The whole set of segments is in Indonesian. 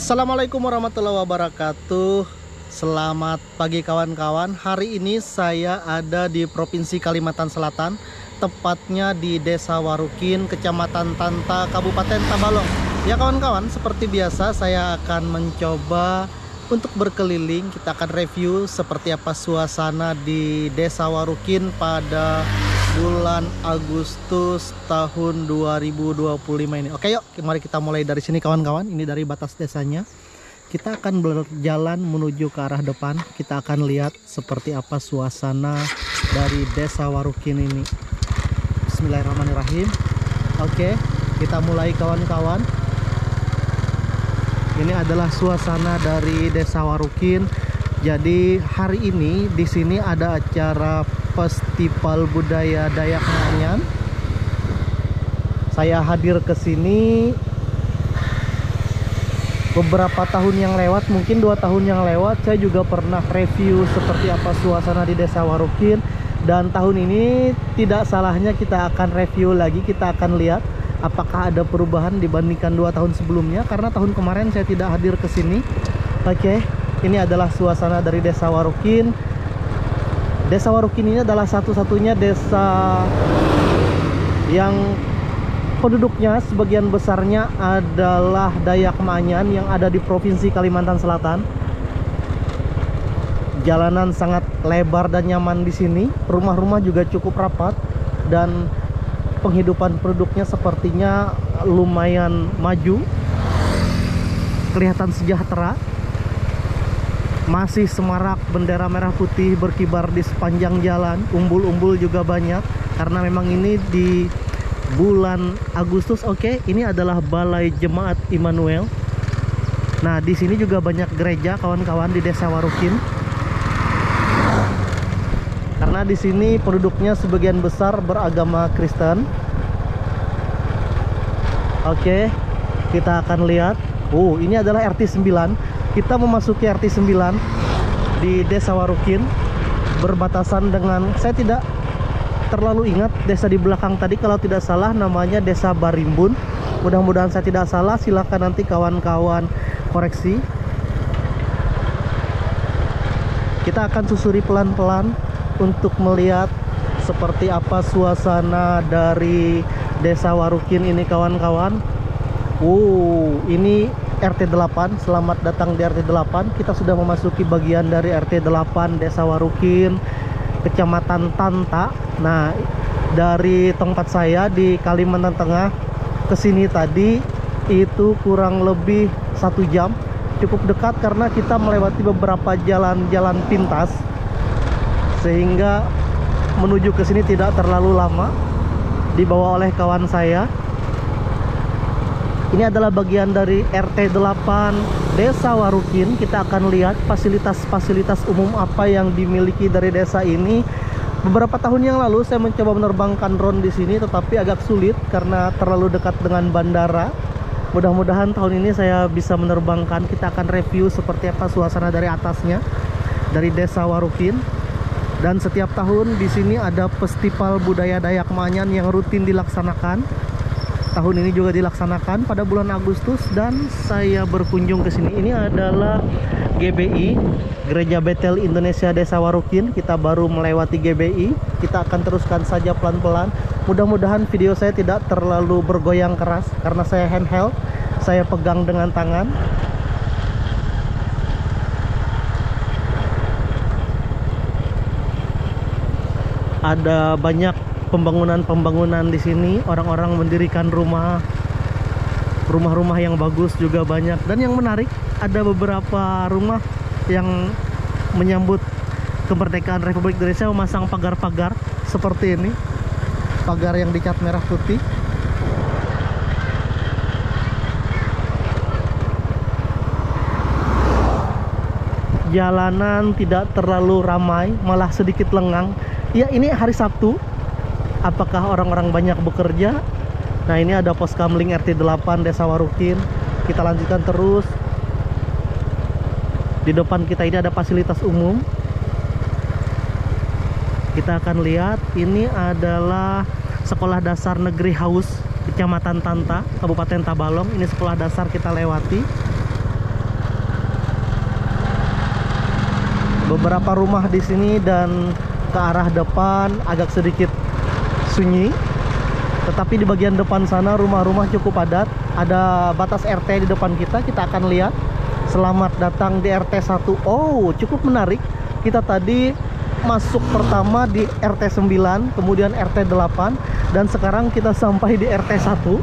Assalamualaikum warahmatullahi wabarakatuh. Selamat pagi kawan-kawan. Hari ini saya ada di Provinsi Kalimantan Selatan, tepatnya di Desa Warukin, Kecamatan Tanta, Kabupaten Tabalong. Ya kawan-kawan, seperti biasa saya akan mencoba untuk berkeliling. Kita akan review seperti apa suasana di Desa Warukin pada bulan Agustus tahun 2025 ini. Oke, yuk mari kita mulai dari sini kawan-kawan. Ini dari batas desanya. Kita akan berjalan menuju ke arah depan. Kita akan lihat seperti apa suasana dari Desa Warukin ini. Bismillahirrahmanirrahim. Oke, kita mulai kawan-kawan. Ini adalah suasana dari Desa Warukin. Jadi hari ini di sini ada acara Festival Budaya Dayak Ma'anyan. Saya hadir ke sini beberapa tahun yang lewat, mungkin 2 tahun yang lewat. Saya juga pernah review seperti apa suasana di Desa Warukin. Dan tahun ini tidak salahnya kita akan review lagi. Kita akan lihat apakah ada perubahan dibandingkan 2 tahun sebelumnya, karena tahun kemarin saya tidak hadir ke sini. Oke, ini adalah suasana dari Desa Warukin. Desa Warukin ini adalah satu-satunya desa yang penduduknya sebagian besarnya adalah Dayak Ma'anyan yang ada di Provinsi Kalimantan Selatan. Jalanan sangat lebar dan nyaman di sini. Rumah-rumah juga cukup rapat dan penghidupan penduduknya sepertinya lumayan maju. Kelihatan sejahtera. Masih semarak, bendera merah putih berkibar di sepanjang jalan. Umbul-umbul juga banyak karena memang ini di bulan Agustus. Oke, ini adalah Balai Jemaat Immanuel. Nah, di sini juga banyak gereja kawan-kawan di Desa Warukin. Karena di sini penduduknya sebagian besar beragama Kristen. Oke, kita akan lihat. Ini adalah RT 9. Kita memasuki RT 9 di Desa Warukin, berbatasan dengan, saya tidak terlalu ingat desa di belakang tadi, kalau tidak salah namanya Desa Barimbun. Mudah-mudahan saya tidak salah, silahkan nanti kawan-kawan koreksi. Kita akan susuri pelan-pelan untuk melihat seperti apa suasana dari Desa Warukin ini kawan-kawan. Ini RT 8. Selamat datang di RT 8. Kita sudah memasuki bagian dari RT 8 Desa Warukin, Kecamatan Tanta. Nah, dari tempat saya di Kalimantan Tengah ke sini tadi itu kurang lebih 1 jam. Cukup dekat karena kita melewati beberapa jalan-jalan pintas, sehingga menuju ke sini tidak terlalu lama. Dibawa oleh kawan saya. Ini adalah bagian dari RT 8 Desa Warukin. Kita akan lihat fasilitas-fasilitas umum apa yang dimiliki dari desa ini. Beberapa tahun yang lalu saya mencoba menerbangkan drone di sini, tetapi agak sulit karena terlalu dekat dengan bandara. Mudah-mudahan tahun ini saya bisa menerbangkan. Kita akan review seperti apa suasana dari atasnya, dari Desa Warukin. Dan setiap tahun di sini ada Festival Budaya Dayak Ma'anyan yang rutin dilaksanakan. Tahun ini juga dilaksanakan pada bulan Agustus dan saya berkunjung ke sini. Ini adalah GBI, Gereja Betel Indonesia Desa Warukin. Kita baru melewati GBI. Kita akan teruskan saja pelan-pelan. Mudah-mudahan video saya tidak terlalu bergoyang keras karena saya handheld. Saya pegang dengan tangan. Ada banyak pembangunan-pembangunan di sini. Orang-orang mendirikan rumah-rumah yang bagus juga banyak. Dan yang menarik, ada beberapa rumah yang menyambut kemerdekaan Republik Indonesia memasang pagar-pagar seperti ini. Pagar yang dicat merah putih. Jalanan tidak terlalu ramai, malah sedikit lengang. Ya, ini hari Sabtu. Apakah orang-orang banyak bekerja? Nah, ini ada pos kamling RT 8 Desa Warukin. Kita lanjutkan terus. Di depan kita ini ada fasilitas umum. Kita akan lihat, ini adalah Sekolah Dasar Negeri Haus Kecamatan Tanta, Kabupaten Tabalong. Ini sekolah dasar kita lewati. beberapa rumah di sini dan ke arah depan agak sedikit sunyi. Tetapi di bagian depan sana rumah-rumah cukup padat. Ada batas RT di depan kita, kita akan lihat. Selamat datang di RT 1. Oh, cukup menarik. Kita tadi masuk pertama di RT 9, kemudian RT 8, dan sekarang kita sampai di RT 1.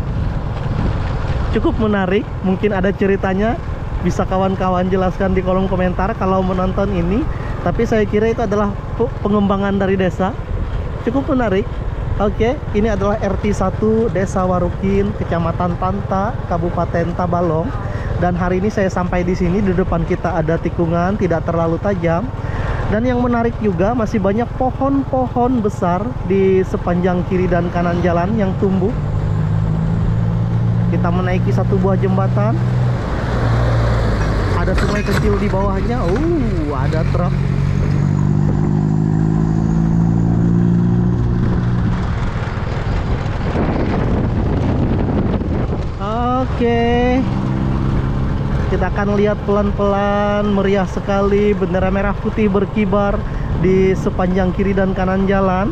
Cukup menarik, mungkin ada ceritanya. Bisa kawan-kawan jelaskan di kolom komentar kalau menonton ini. Tapi saya kira itu adalah pengembangan dari desa. Cukup menarik. Oke, ini adalah RT 1 Desa Warukin, Kecamatan Tanta, Kabupaten Tabalong. Dan hari ini saya sampai di sini. Di depan kita ada tikungan, tidak terlalu tajam. Dan yang menarik juga masih banyak pohon-pohon besar di sepanjang kiri dan kanan jalan yang tumbuh. Kita menaiki satu buah jembatan. Ada sungai kecil di bawahnya. Ada truk. Oke, kita akan lihat pelan-pelan. Meriah sekali, bendera merah putih berkibar di sepanjang kiri dan kanan jalan,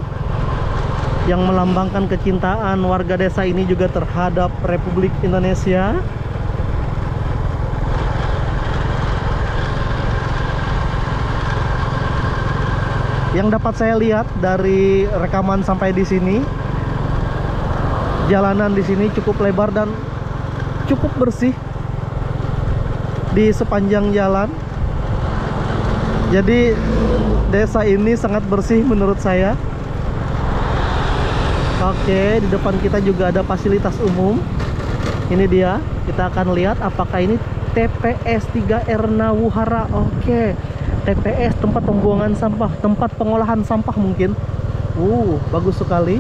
yang melambangkan kecintaan warga desa ini juga terhadap Republik Indonesia. Yang dapat saya lihat dari rekaman sampai di sini, jalanan di sini cukup lebar dan cukup bersih di sepanjang jalan. Jadi desa ini sangat bersih menurut saya. Oke, di depan kita juga ada fasilitas umum. Ini dia, kita akan lihat apakah ini TPS 3R Nawuhara. Oke, TPS, tempat pembuangan sampah, tempat pengolahan sampah mungkin. Bagus sekali.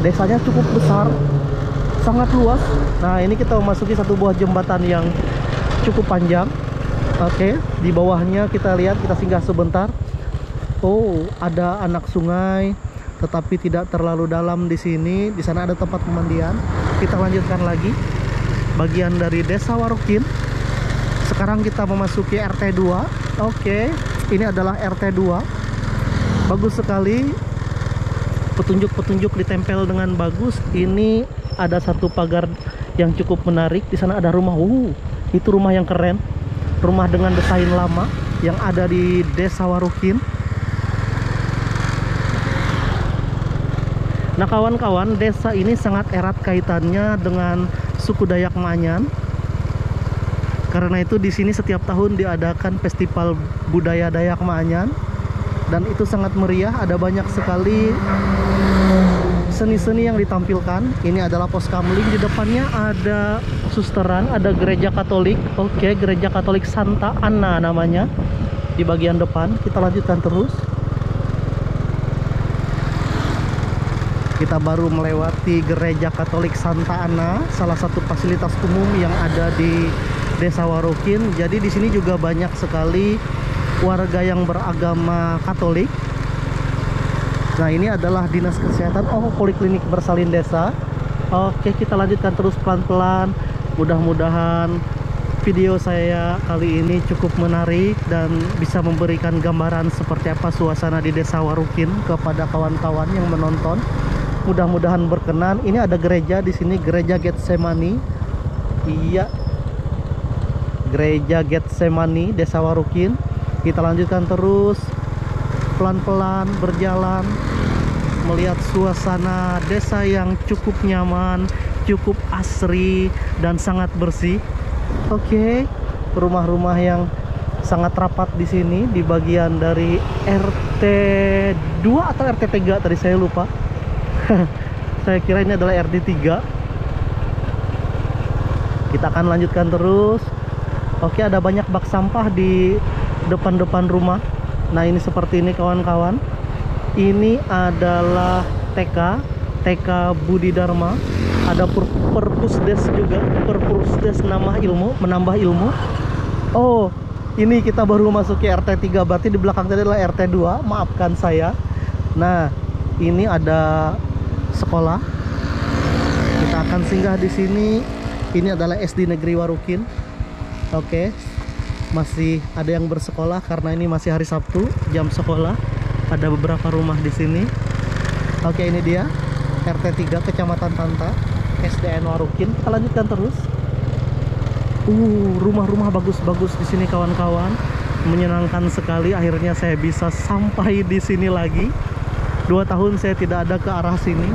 Desanya cukup besar, sangat luas. Nah, ini kita memasuki satu buah jembatan yang cukup panjang. Oke, di bawahnya kita lihat, kita singgah sebentar. Ada anak sungai, tetapi tidak terlalu dalam di sini. Di sana ada tempat pemandian. Kita lanjutkan lagi bagian dari Desa Warukin. Sekarang kita memasuki RT 2. Oke, ini adalah RT 2. Bagus sekali. Petunjuk-petunjuk ditempel dengan bagus. Ini ada satu pagar yang cukup menarik. Di sana ada rumah. Itu rumah yang keren. Rumah dengan desain lama yang ada di Desa Warukin. Nah, kawan-kawan, desa ini sangat erat kaitannya dengan suku Dayak Ma'anyan. Karena itu di sini setiap tahun diadakan festival budaya Dayak Ma'anyan, dan itu sangat meriah. Ada banyak sekali seni-seni yang ditampilkan. Ini adalah pos kamling. Di depannya ada susteran, ada gereja Katolik. Oke, gereja Katolik Santa Anna namanya di bagian depan. Kita lanjutkan terus. Kita baru melewati gereja Katolik Santa Anna, salah satu fasilitas umum yang ada di Desa Warukin. Jadi di sini juga banyak sekali warga yang beragama Katolik. Nah, ini adalah dinas kesehatan. Poliklinik bersalin desa. Oke, kita lanjutkan terus pelan-pelan. Mudah-mudahan video saya kali ini cukup menarik dan bisa memberikan gambaran seperti apa suasana di Desa Warukin kepada kawan-kawan yang menonton. Mudah-mudahan berkenan. Ini ada gereja di sini, gereja Getsemani. Iya, gereja Getsemani Desa Warukin. Kita lanjutkan terus pelan-pelan berjalan, melihat suasana desa yang cukup nyaman, cukup asri dan sangat bersih. Oke, rumah-rumah yang sangat rapat di sini di bagian dari RT 2 atau RT 3 tadi saya lupa. Saya kira ini adalah RT 3. Kita akan lanjutkan terus. Oke, ada banyak bak sampah di depan-depan rumah. Nah, ini seperti ini kawan-kawan. Ini adalah TK Budi Dharma. Ada Perpusdes juga, Perpusdes menambah ilmu. Ini kita baru masuk ke RT 3, berarti di belakang tadi adalah RT 2. Maafkan saya. Nah, ini ada sekolah. Kita akan singgah di sini. Ini adalah SD Negeri Warukin. Oke. masih ada yang bersekolah karena ini masih hari Sabtu, jam sekolah. Ada beberapa rumah di sini. Oke, ini dia RT 3 Kecamatan Tanta, SDN Warukin. Kita lanjutkan terus. Rumah-rumah bagus-bagus di sini kawan-kawan. Menyenangkan sekali, akhirnya saya bisa sampai di sini lagi. 2 tahun saya tidak ada ke arah sini,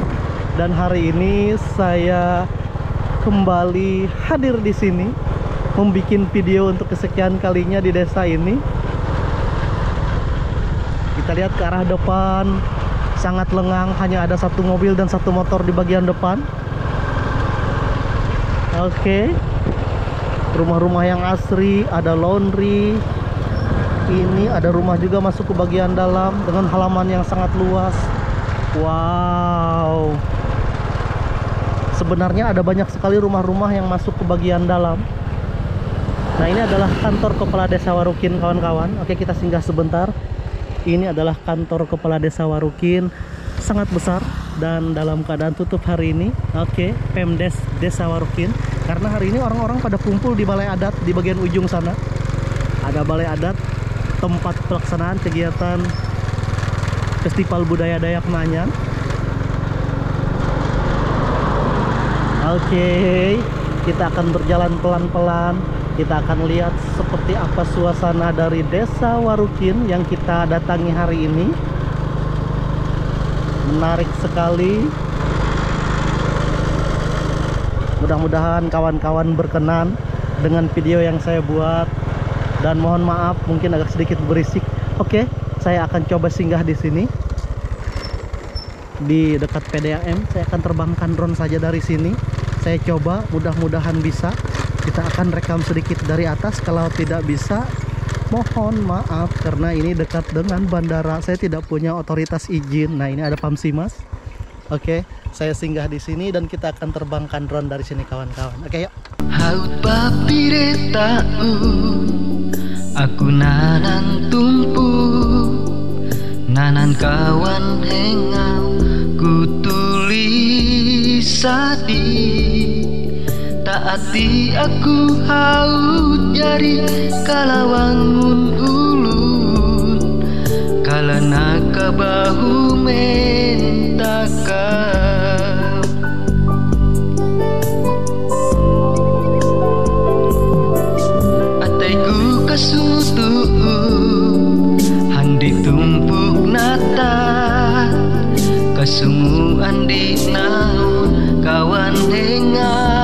dan hari ini saya kembali hadir di sini membuat video untuk kesekian kalinya di desa ini. Kita lihat ke arah depan, sangat lengang, hanya ada 1 mobil dan 1 motor di bagian depan. Oke, rumah-rumah yang asri, ada laundry. Ini ada rumah juga masuk ke bagian dalam dengan halaman yang sangat luas. Wow, sebenarnya ada banyak sekali rumah-rumah yang masuk ke bagian dalam. Nah, ini adalah kantor Kepala Desa Warukin kawan-kawan. Oke, kita singgah sebentar. Ini adalah kantor Kepala Desa Warukin, sangat besar dan dalam keadaan tutup hari ini. Oke, Pemdes Desa Warukin, karena hari ini orang-orang pada kumpul di balai adat di bagian ujung sana. Ada balai adat, tempat pelaksanaan kegiatan Festival Budaya Dayak Manyar. Oke, kita akan berjalan pelan-pelan. Kita akan lihat seperti apa suasana dari Desa Warukin yang kita datangi hari ini. Menarik sekali. Mudah-mudahan kawan-kawan berkenan dengan video yang saya buat. Dan mohon maaf mungkin agak sedikit berisik. Oke, saya akan coba singgah di sini. Di dekat PDAM, saya akan terbangkan drone saja dari sini. Saya coba, mudah-mudahan bisa. Kita akan rekam sedikit dari atas. Kalau tidak bisa, mohon maaf karena ini dekat dengan bandara. Saya tidak punya otoritas izin. Nah, ini ada Pamsimas. Oke, saya singgah di sini dan kita akan terbangkan drone dari sini kawan-kawan. Oke, yuk. Haut papire tau, aku nanan tumpu, nanan kawan hengau, ku tulis sadi. Taati aku haut jari kalawangun ulun, kalana kabahu mentakam. Ataiku kasutu handi tumpuk nata, kasungu andi naun kawan hengau.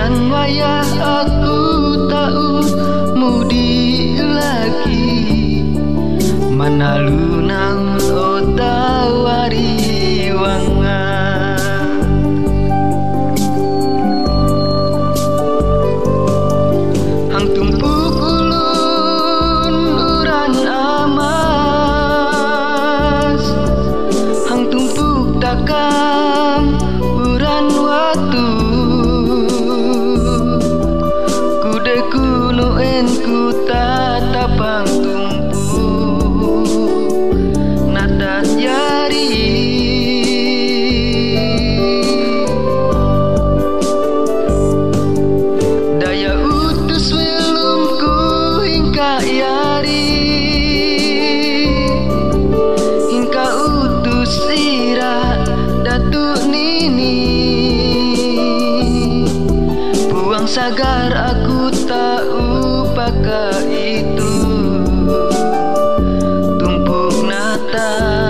Wayah aku tahu mudi lagi, manalu nang otawari wanga. Hang tumpuk ulun uran amas, hang tumpuk takam uran watu. Ku tatapang tumpu nadat jari, daya utus welumku hingga yari, hingga utus ira datuk nini. Buang sagar aku tahu pakai itu tumpuk natatku.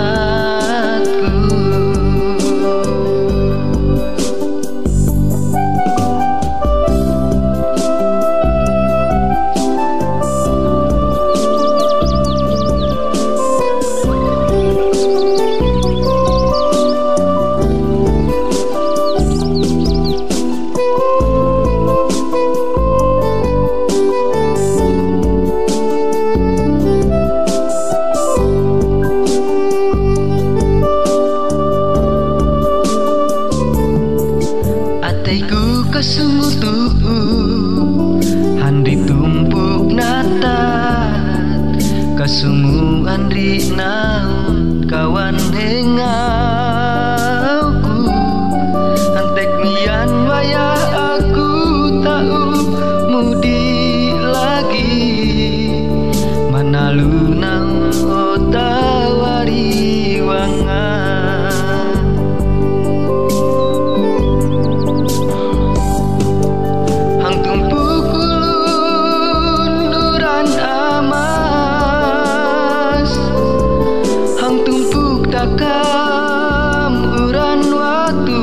dalam uran waktu,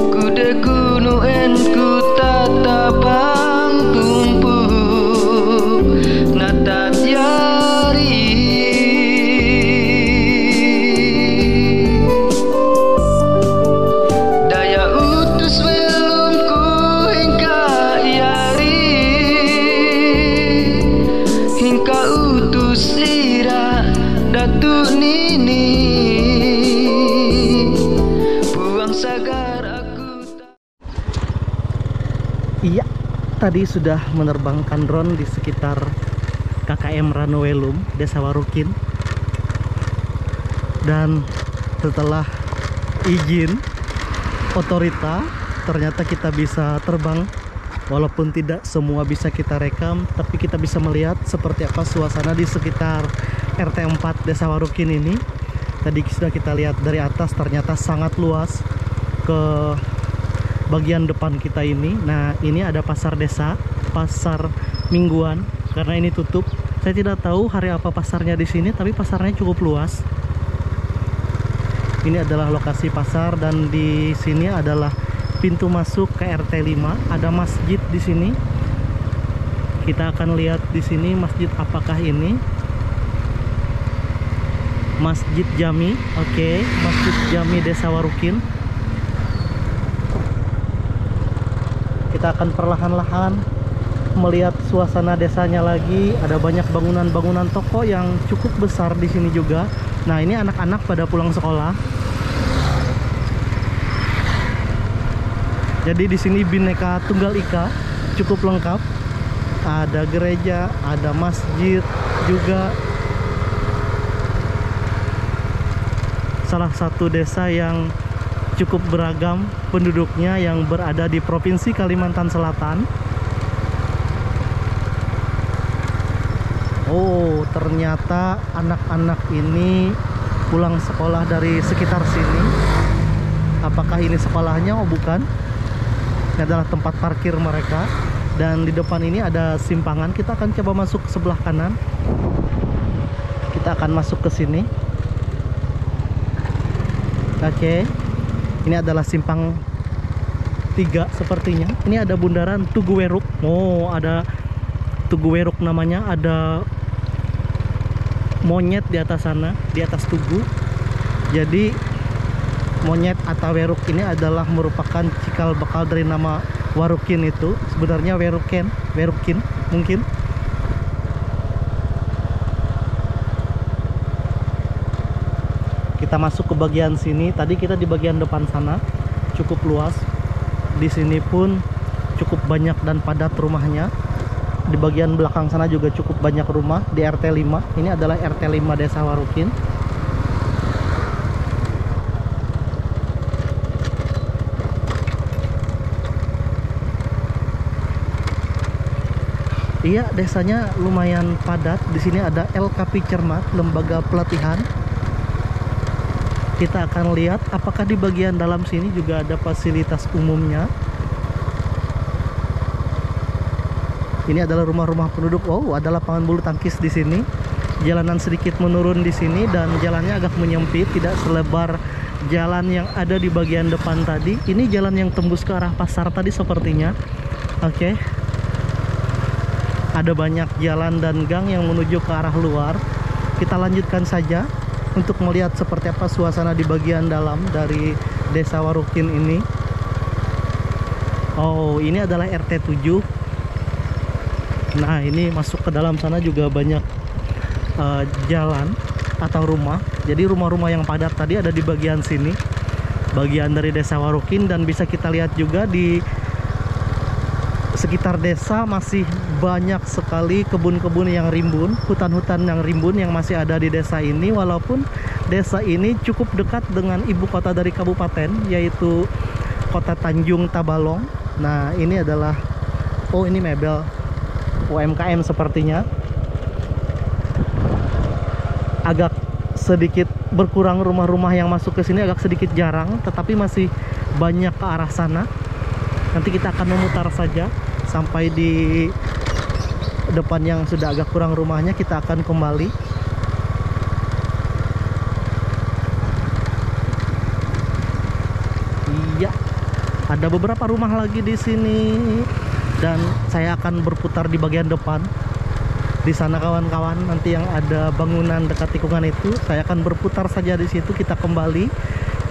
kude kuno en ku tatapang tumpu natat yari. Daya utus belum ku hingga yari, hingga utus ira Datuk Nini, buang sagar aku tak. Iya, tadi sudah menerbangkan drone di sekitar KKM Ranowelum, Desa Warukin. Dan setelah izin otorita, ternyata kita bisa terbang. Walaupun tidak semua bisa kita rekam, tapi kita bisa melihat seperti apa suasana di sekitar RT 4 Desa Warukin ini. Tadi sudah kita lihat dari atas, ternyata sangat luas ke bagian depan kita ini. Nah, ini ada pasar desa, pasar mingguan, karena ini tutup. Saya tidak tahu hari apa pasarnya di sini, tapi pasarnya cukup luas. Ini adalah lokasi pasar dan di sini adalah pintu masuk ke RT 5. Ada masjid di sini. Kita akan lihat di sini masjid apakah ini. Masjid Jami. Oke, Masjid Jami Desa Warukin. Kita akan perlahan-lahan melihat suasana desanya lagi. Ada banyak bangunan-bangunan toko yang cukup besar di sini juga. Nah, ini anak-anak pada pulang sekolah. Jadi di sini Bhinneka Tunggal Ika cukup lengkap. Ada gereja, ada masjid juga. Salah satu desa yang cukup beragam penduduknya yang berada di Provinsi Kalimantan Selatan. Oh, ternyata anak-anak ini pulang sekolah dari sekitar sini. Apakah ini sekolahnya? Oh, bukan. Ini adalah tempat parkir mereka. Dan di depan ini ada simpangan. Kita akan coba masuk ke sebelah kanan. Kita akan masuk ke sini. Oke. Ini adalah simpang 3 sepertinya. Ini ada bundaran Tugu Weruk. Oh, ada Tugu Weruk namanya. Ada monyet di atas sana, di atas tugu. Jadi monyet atau weruk ini adalah merupakan cikal bakal dari nama Warukin itu. Sebenarnya Werukin mungkin. Kita masuk ke bagian sini. Tadi kita di bagian depan sana, cukup luas. Di sini pun cukup banyak dan padat rumahnya. Di bagian belakang sana juga cukup banyak rumah di RT 5. Ini adalah RT 5 Desa Warukin. Iya, desanya lumayan padat. Di sini ada LKP Cermat, lembaga pelatihan. Kita akan lihat apakah di bagian dalam sini juga ada fasilitas umumnya. Ini adalah rumah-rumah penduduk. Oh, ada lapangan bulu tangkis di sini. Jalanan sedikit menurun di sini dan jalannya agak menyempit, tidak selebar jalan yang ada di bagian depan tadi. Ini jalan yang tembus ke arah pasar tadi sepertinya. Oke. Ada banyak jalan dan gang yang menuju ke arah luar. Kita lanjutkan saja untuk melihat seperti apa suasana di bagian dalam dari Desa Warukin ini. Oh, ini adalah RT 7. Nah, ini masuk ke dalam sana juga banyak jalan atau rumah. Jadi rumah-rumah yang padat tadi ada di bagian sini, bagian dari Desa Warukin. Dan bisa kita lihat juga di sekitar desa masih banyak sekali kebun-kebun yang rimbun, hutan-hutan yang rimbun yang masih ada di desa ini. Walaupun desa ini cukup dekat dengan ibu kota dari kabupaten, yaitu kota Tanjung Tabalong. Nah, ini adalah, oh, ini mebel UMKM sepertinya. Agak sedikit berkurang rumah-rumah yang masuk ke sini, agak sedikit jarang, tetapi masih banyak ke arah sana. Nanti kita akan memutar saja sampai di depan yang sudah agak kurang rumahnya. Kita akan kembali. Ada beberapa rumah lagi di sini dan saya akan berputar di bagian depan. Di sana kawan-kawan, nanti yang ada bangunan dekat tikungan itu, saya akan berputar saja di situ. Kita kembali.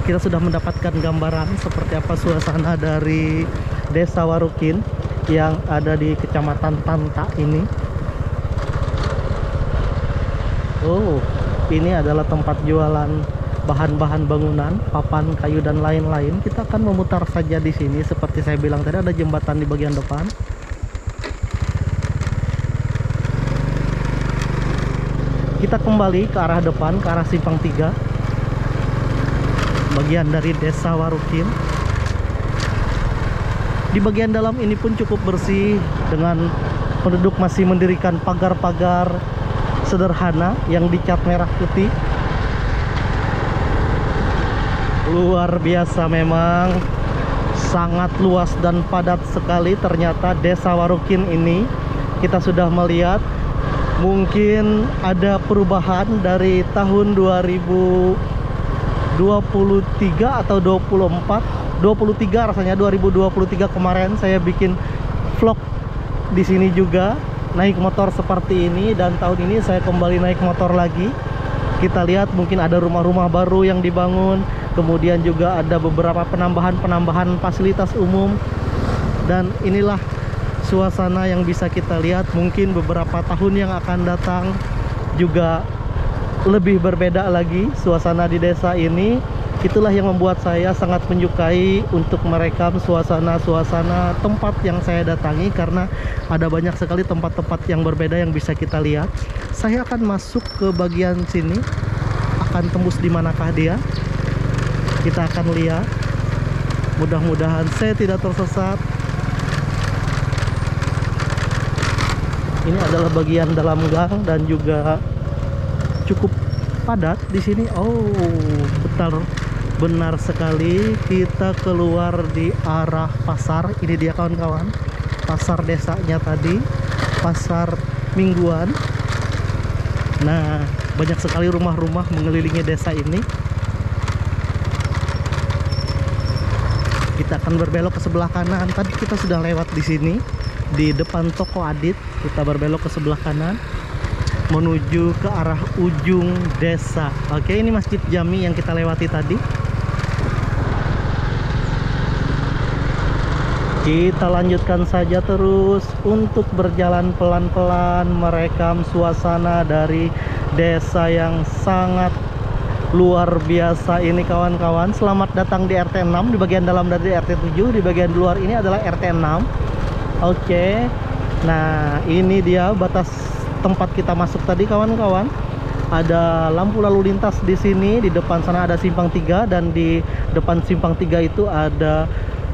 Kita sudah mendapatkan gambaran seperti apa suasana dari Desa Warukin yang ada di Kecamatan Tanta ini. Oh, ini adalah tempat jualan bahan-bahan bangunan, papan, kayu dan lain-lain. Kita akan memutar saja di sini. Seperti saya bilang tadi, ada jembatan di bagian depan. Kita kembali ke arah depan, ke arah Simpang 3, bagian dari Desa Warukin. Di bagian dalam ini pun cukup bersih, dengan penduduk masih mendirikan pagar-pagar sederhana yang dicat merah putih. Luar biasa memang, sangat luas dan padat sekali ternyata Desa Warukin ini. Kita sudah melihat mungkin ada perubahan dari tahun 2023 atau 23 rasanya. 2023 kemarin saya bikin vlog di sini juga naik motor seperti ini, dan tahun ini saya kembali naik motor lagi. Kita lihat mungkin ada rumah-rumah baru yang dibangun, kemudian juga ada beberapa penambahan fasilitas umum, dan inilah suasana yang bisa kita lihat. Mungkin beberapa tahun yang akan datang juga lebih berbeda lagi suasana di desa ini. Itulah yang membuat saya sangat menyukai untuk merekam suasana-suasana tempat yang saya datangi, karena ada banyak sekali tempat-tempat yang berbeda yang bisa kita lihat. Saya akan masuk ke bagian sini, akan tembus di manakah dia, kita akan lihat. Mudah-mudahan saya tidak tersesat. Ini adalah bagian dalam gang dan juga cukup padat di sini. Oh, benar sekali. Kita keluar di arah pasar. Ini dia kawan-kawan, pasar desanya tadi, pasar mingguan. Nah, banyak sekali rumah-rumah mengelilingi desa ini. Kita akan berbelok ke sebelah kanan. Tadi kita sudah lewat di sini, di depan toko Adit. Kita berbelok ke sebelah kanan menuju ke arah ujung desa. Oke, ini Masjid Jami yang kita lewati tadi. Kita lanjutkan saja terus untuk berjalan pelan-pelan merekam suasana dari desa yang sangat luar biasa ini kawan-kawan. Selamat datang di RT 6. Di bagian dalam dari RT 7, di bagian luar ini adalah RT 6. Oke. Nah, ini dia batas tempat kita masuk tadi kawan-kawan. Ada lampu lalu lintas di sini. Di depan sana ada Simpang 3, dan di depan Simpang 3 itu ada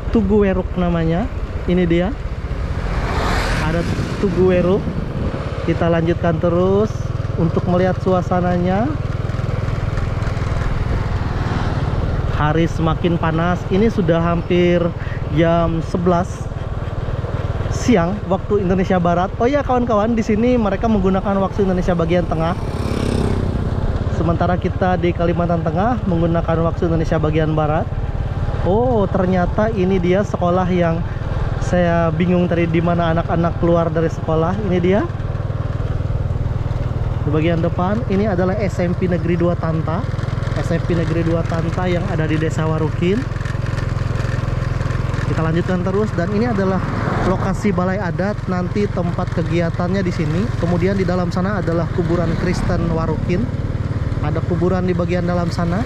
Tugu Weruk namanya. Ini dia, ada Tugu Weruk. Kita lanjutkan terus untuk melihat suasananya. Hari semakin panas. Ini sudah hampir jam 11 siang waktu Indonesia Barat. Oh ya kawan-kawan, di sini mereka menggunakan waktu Indonesia bagian tengah. Sementara kita di Kalimantan Tengah menggunakan waktu Indonesia bagian barat. Oh, ternyata ini dia sekolah yang saya bingung tadi di mana anak-anak keluar dari sekolah. Ini dia. Di bagian depan ini adalah SMP Negeri 2 Tanta. SMP Negeri 2 Tanta yang ada di Desa Warukin. Kita lanjutkan terus, dan ini adalah lokasi balai adat. Nanti tempat kegiatannya di sini. Kemudian di dalam sana adalah kuburan Kristen Warukin. Ada kuburan di bagian dalam sana.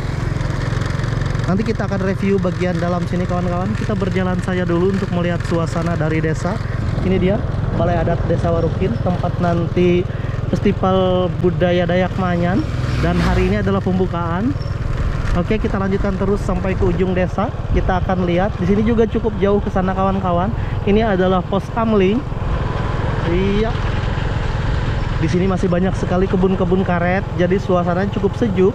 Nanti kita akan review bagian dalam sini kawan-kawan. Kita berjalan saja dulu untuk melihat suasana dari desa. Ini dia balai adat Desa Warukin, tempat nanti Festival Budaya Dayak Manyan, dan hari ini adalah pembukaan. Oke, kita lanjutkan terus sampai ke ujung desa. Kita akan lihat di sini juga cukup jauh ke sana kawan-kawan. Ini adalah pos kamling. Iya. Di sini masih banyak sekali kebun-kebun karet, jadi suasananya cukup sejuk.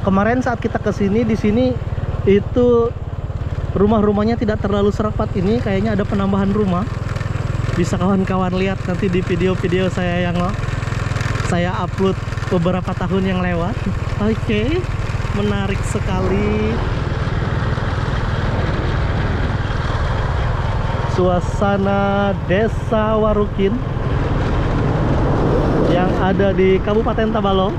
kemarin saat kita kesini di sini itu rumah-rumahnya tidak terlalu serapat, ini kayaknya ada penambahan rumah. Bisa kawan-kawan lihat nanti di video-video saya yang saya upload beberapa tahun yang lewat. Oke, menarik sekali suasana Desa Warukin yang ada di Kabupaten Tabalong.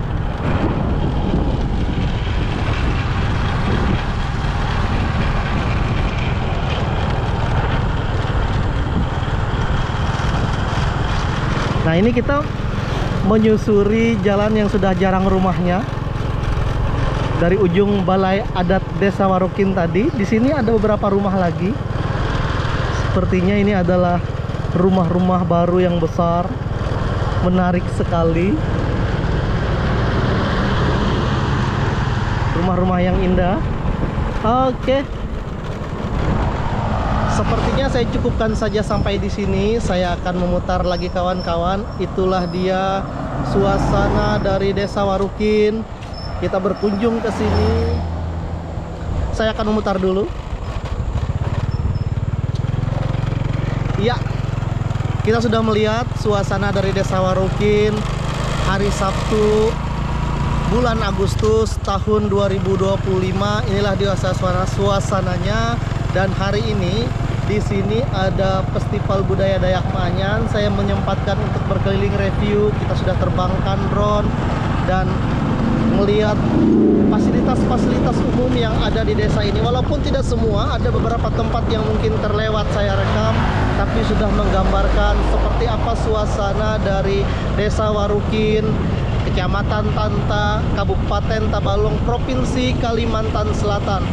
Nah, ini kita menyusuri jalan yang sudah jarang rumahnya. Dari ujung balai adat Desa Warukin tadi, di sini ada beberapa rumah lagi. Sepertinya ini adalah rumah-rumah baru yang besar, menarik sekali. Rumah-rumah yang indah. Oke. Sepertinya saya cukupkan saja sampai di sini. Saya akan memutar lagi kawan-kawan. Itulah dia suasana dari Desa Warukin. Kita berkunjung ke sini. Saya akan memutar dulu. Ya, kita sudah melihat suasana dari Desa Warukin hari Sabtu bulan Agustus tahun 2025. Inilah dia suasananya. Dan hari ini di sini ada Festival Budaya Dayak Ma'anyan. Saya menyempatkan untuk berkeliling review. Kita sudah terbangkan drone dan melihat fasilitas-fasilitas umum yang ada di desa ini. Walaupun tidak semua, ada beberapa tempat yang mungkin terlewat saya rekam, tapi sudah menggambarkan seperti apa suasana dari Desa Warukin, Kecamatan Tanta, Kabupaten Tabalong, Provinsi Kalimantan Selatan.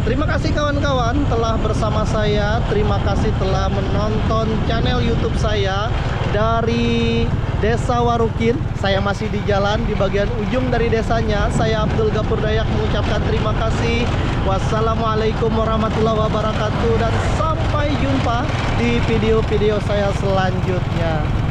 Terima kasih kawan-kawan telah bersama saya. Terima kasih telah menonton channel YouTube saya dari Desa Warukin. Saya masih di jalan di bagian ujung dari desanya. Saya Abdul Gapur Dayak mengucapkan terima kasih. Wassalamualaikum warahmatullahi wabarakatuh, dan sampai jumpa di video-video saya selanjutnya.